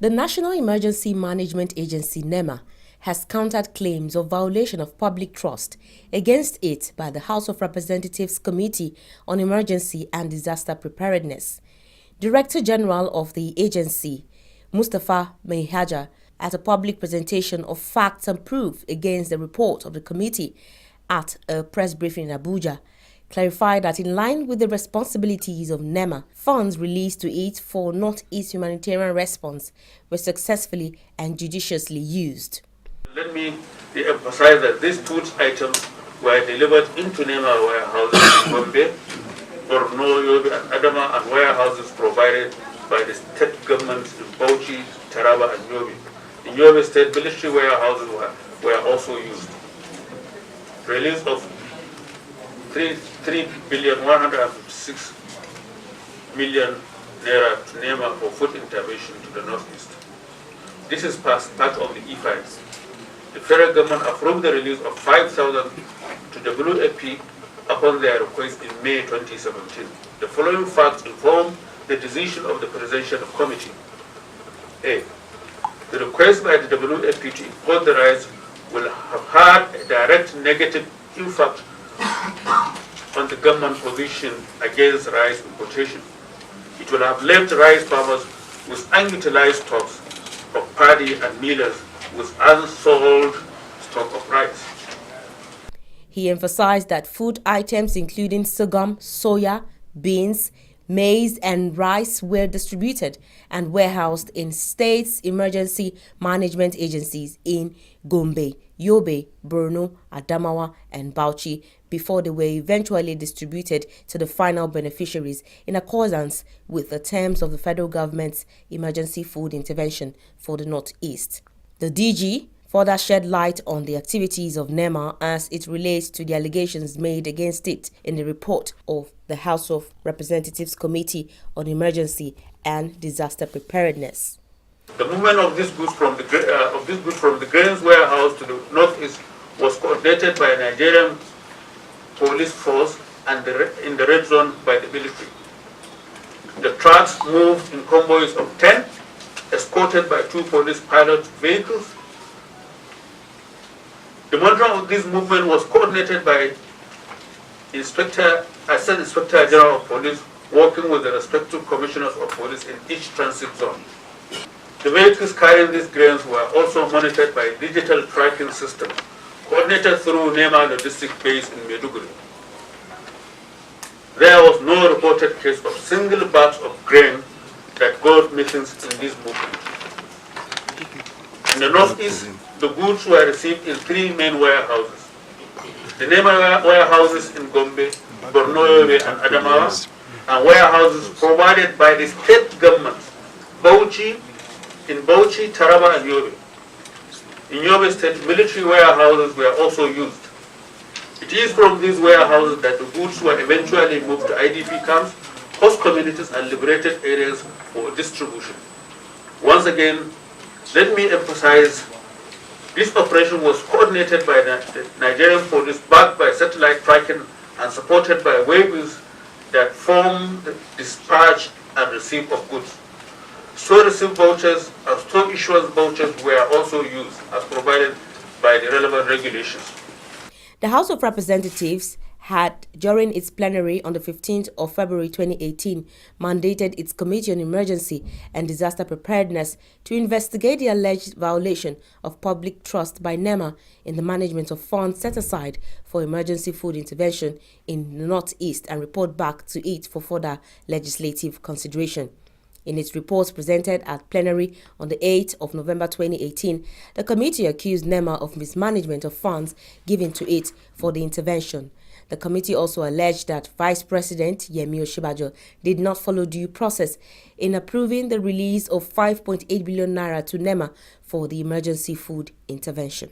The National Emergency Management Agency (NEMA) has countered claims of violation of public trust against it by the House of Representatives Committee on Emergency and Disaster Preparedness. Director General of the agency, Mustapha Mai Haja, at a public presentation of facts and proof against the report of the committee at a press briefing in Abuja, clarified that in line with the responsibilities of NEMA, funds released to it for Northeast humanitarian response were successfully and judiciously used. Let me emphasize that these food items were delivered into NEMA warehouses in Gombe, Borno, Yobe and Adama, and warehouses provided by the state governments in Bauchi, Taraba and Yobe. In Yobe State, military warehouses were also used. Release of 3,156 million naira to NEMA for food intervention to the Northeast. This is part of the e-files. The federal government approved the release of 5,000 to WFP upon their request in May 2017. The following facts inform the decision of the Presidential Committee. A. The request by the WFP to import the rice will have had a direct negative impact on the government position against rice importation. It will have left rice farmers with unutilized stocks of paddy and millers with unsold stock of rice. He emphasized that food items including sorghum, soya, beans, maize and rice were distributed and warehoused in states' emergency management agencies in Gombe, Yobe, Borno, Adamawa and Bauchi before they were eventually distributed to the final beneficiaries in accordance with the terms of the federal government's emergency food intervention for the Northeast. The DG further shed light on the activities of NEMA as it relates to the allegations made against it in the report of the House of Representatives Committee on Emergency and Disaster Preparedness. The movement of these goods from the grains warehouse to the Northeast was coordinated by a Nigerian police force and in the red zone by the military. The trucks moved in convoys of 10, escorted by 2 police pilot vehicles. The monitoring of this movement was coordinated by Assistant Inspector General of Police, working with the respective commissioners of police in each transit zone. The vehicles carrying these grains were also monitored by a digital tracking system, coordinated through NEMA logistic base in Maiduguri. There was no reported case of single batch of grain that got missing in this movement. In the Northeast, the goods were received in 3 main warehouses. The NEMA warehouses in Gombe, Borno, Yobe and Adamawa, and warehouses provided by the state governments, in Bauchi, Taraba and Yobe. In Yobe State, military warehouses were also used. It is from these warehouses that the goods were eventually moved to IDP camps, host communities and liberated areas for distribution. Once again, let me emphasize, this operation was coordinated by the Nigerian police, backed by satellite tracking and supported by waivers that form the dispatch and receipt of goods. Store receipt vouchers and store issuance vouchers were also used as provided by the relevant regulations. The House of Representatives had, during its plenary on the 15th of February 2018, mandated its Committee on Emergency and Disaster Preparedness to investigate the alleged violation of public trust by NEMA in the management of funds set aside for emergency food intervention in the Northeast and report back to it for further legislative consideration. In its report presented at plenary on the 8th of November 2018, the committee accused NEMA of mismanagement of funds given to it for the intervention. The committee also alleged that Vice President Yemi Osinbajo did not follow due process in approving the release of 5.8 billion naira to NEMA for the emergency food intervention.